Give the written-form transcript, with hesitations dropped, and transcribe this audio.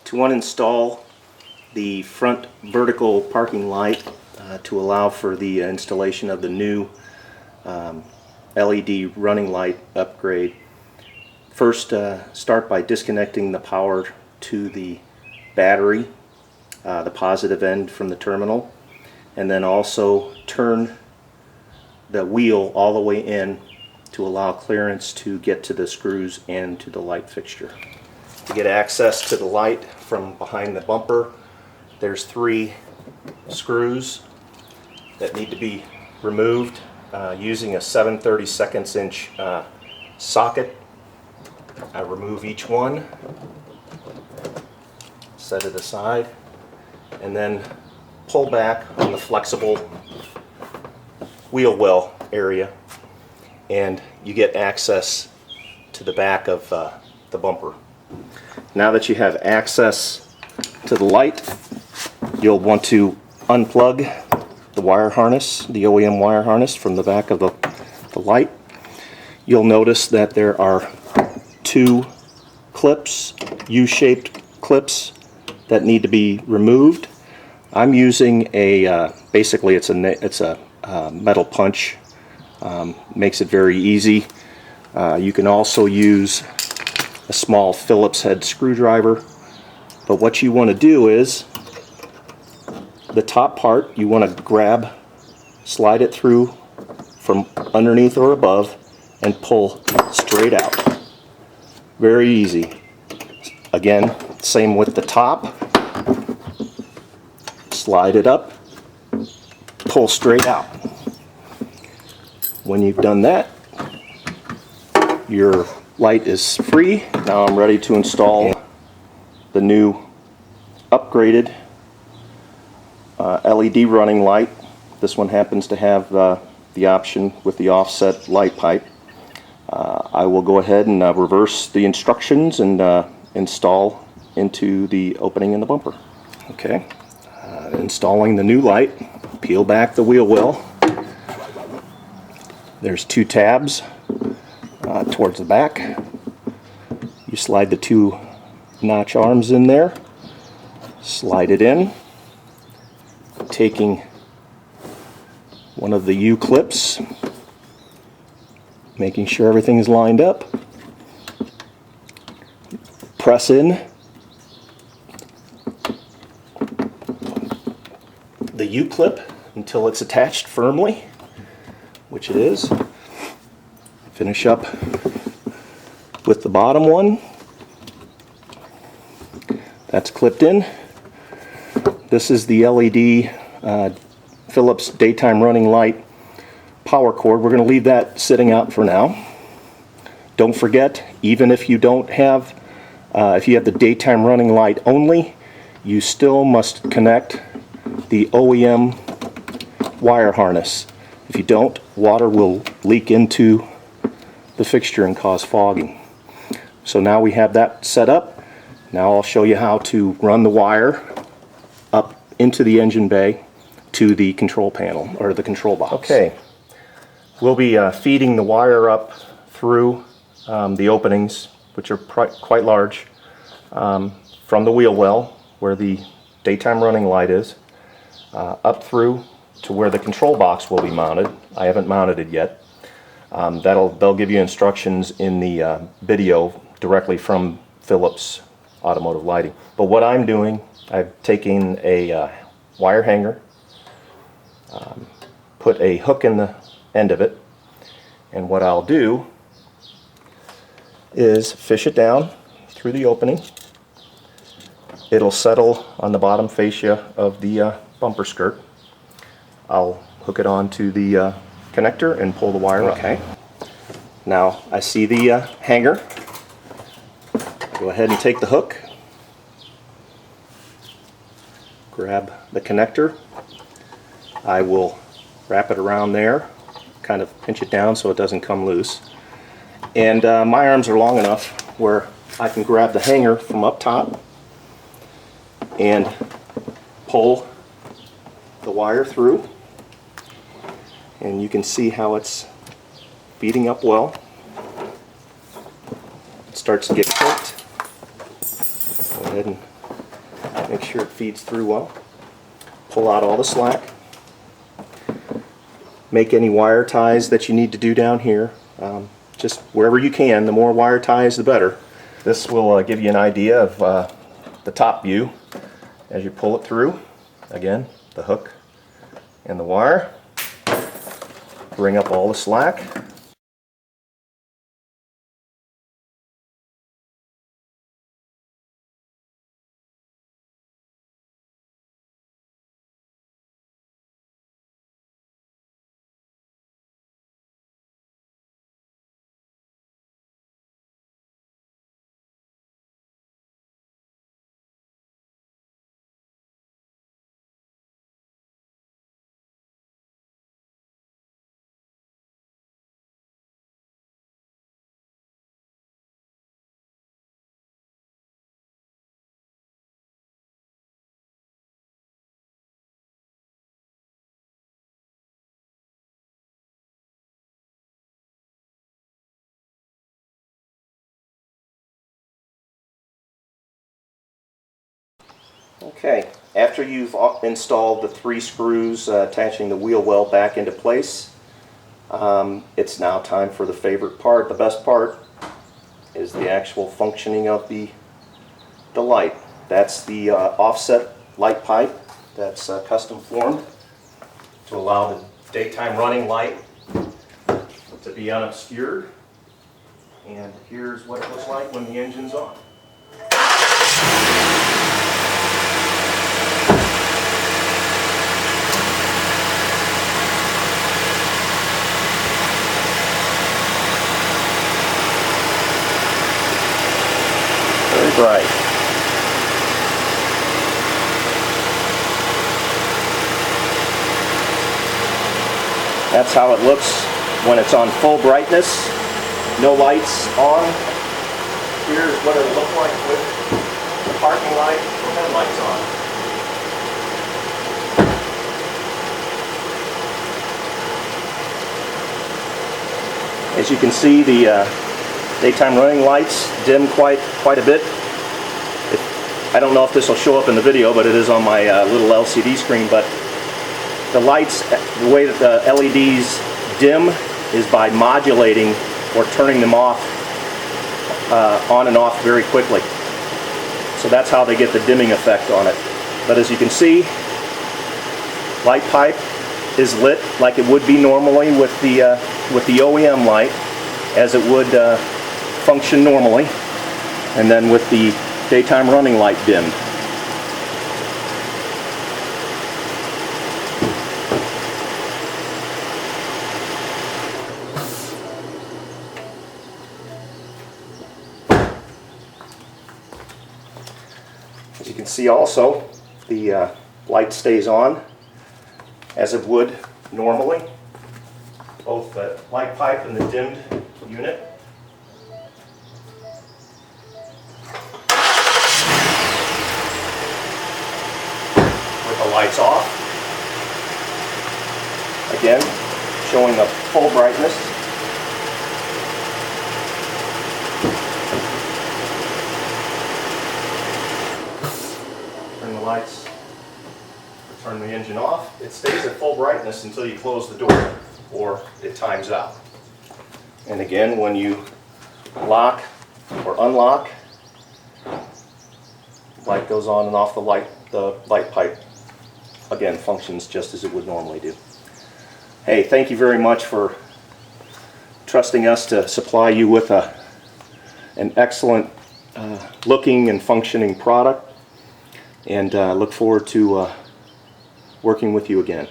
To uninstall the front vertical parking light to allow for the installation of the new LED running light upgrade, first start by disconnecting the power to the battery, the positive end from the terminal, and then also turn the wheel all the way in to allow clearance to get to the screws and to the light fixture. To get access to the light from behind the bumper, there's 3 screws that need to be removed using a 7/32 inch socket. I remove each one, set it aside, and then pull back on the flexible wheel well area, and you get access to the back of the bumper. Now that you have access to the light, you'll want to unplug the wire harness, the OEM wire harness, from the back of the light. You'll notice that there are 2 clips, U-shaped clips, that need to be removed. I'm using a basically it's a metal punch. Makes it very easy. You can also use a small Phillips head screwdriver, but what you want to do is the top part you want to grab, slide it through from underneath or above, and pull straight out. Very easy. Again, same with the top. Slide it up, pull straight out. When you've done that, your light is free. Now I'm ready to install the new upgraded LED running light. This one happens to have the option with the offset light pipe. I will go ahead and reverse the instructions and install into the opening in the bumper. Okay, installing the new light. Peel back the wheel well. There's 2 tabs towards the back. You slide the 2 notch arms in there, slide it in, taking one of the U-clips, making sure everything is lined up, press in the U-clip until it's attached firmly, which it is. Finish up with the bottom one. That's clipped in. This is the LED Phillips daytime running light power cord. We're going to leave that sitting out for now. Don't forget, even if you don't have, if you have the daytime running light only, you still must connect the OEM wire harness. If you don't, water will leak into the fixture and cause fogging. So now we have that set up. Now I'll show you how to run the wire up into the engine bay to the control panel, or the control box. Okay, we'll be feeding the wire up through the openings, which are quite large, from the wheel well where the daytime running light is, up through to where the control box will be mounted. I haven't mounted it yet. They'll give you instructions in the video directly from Phillips Automotive Lighting. But what I'm doing, I've taken a wire hanger, put a hook in the end of it, and what I'll do is fish it down through the opening. It'll settle on the bottom fascia of the bumper skirt. I'll hook it onto the connector and pull the wire up. Okay. Now I see the hanger. Go ahead and take the hook, grab the connector. I will wrap it around there, kind of pinch it down so it doesn't come loose. And my arms are long enough where I can grab the hanger from up top and pull the wire through. And you can see how it's feeding up well. It starts to get cooked. Go ahead and Make sure it feeds through well. Pull out all the slack. Make any wire ties that you need to do down here. Just wherever you can. The more wire ties, the better. This will give you an idea of the top view as you pull it through. Again, the hook and the wire. Bring up all the slack. Okay, after you've installed the 3 screws attaching the wheel well back into place, it's now time for the favorite part. The best part is the actual functioning of the light. That's the offset light pipe that's custom formed to allow the daytime running light to be unobscured. And here's what it looks like when the engine's on. Very bright. That's how it looks when it's on full brightness. No lights on. Here's what it'll look like with the parking light and headlights on. As you can see, the daytime running lights dim quite a bit. I don't know if this will show up in the video, but it is on my little LCD screen. But the lights, the way that the LEDs dim is by modulating or turning them off, on and off very quickly. So that's how they get the dimming effect on it. But as you can see, light pipe is lit like it would be normally with the OEM light, as it would function normally, and then with the daytime running light dimmed. As you can see also, the light stays on as it would normally. Both the light pipe and the dimmed unit. With the lights off. Again, showing the full brightness. Turn the lights, turn the engine off. It stays at full brightness until you close the door, or it times out. And again, when you lock or unlock, light goes on and off the light pipe. Again, functions just as it would normally do. Hey, thank you very much for trusting us to supply you with an excellent looking and functioning product, and look forward to working with you again.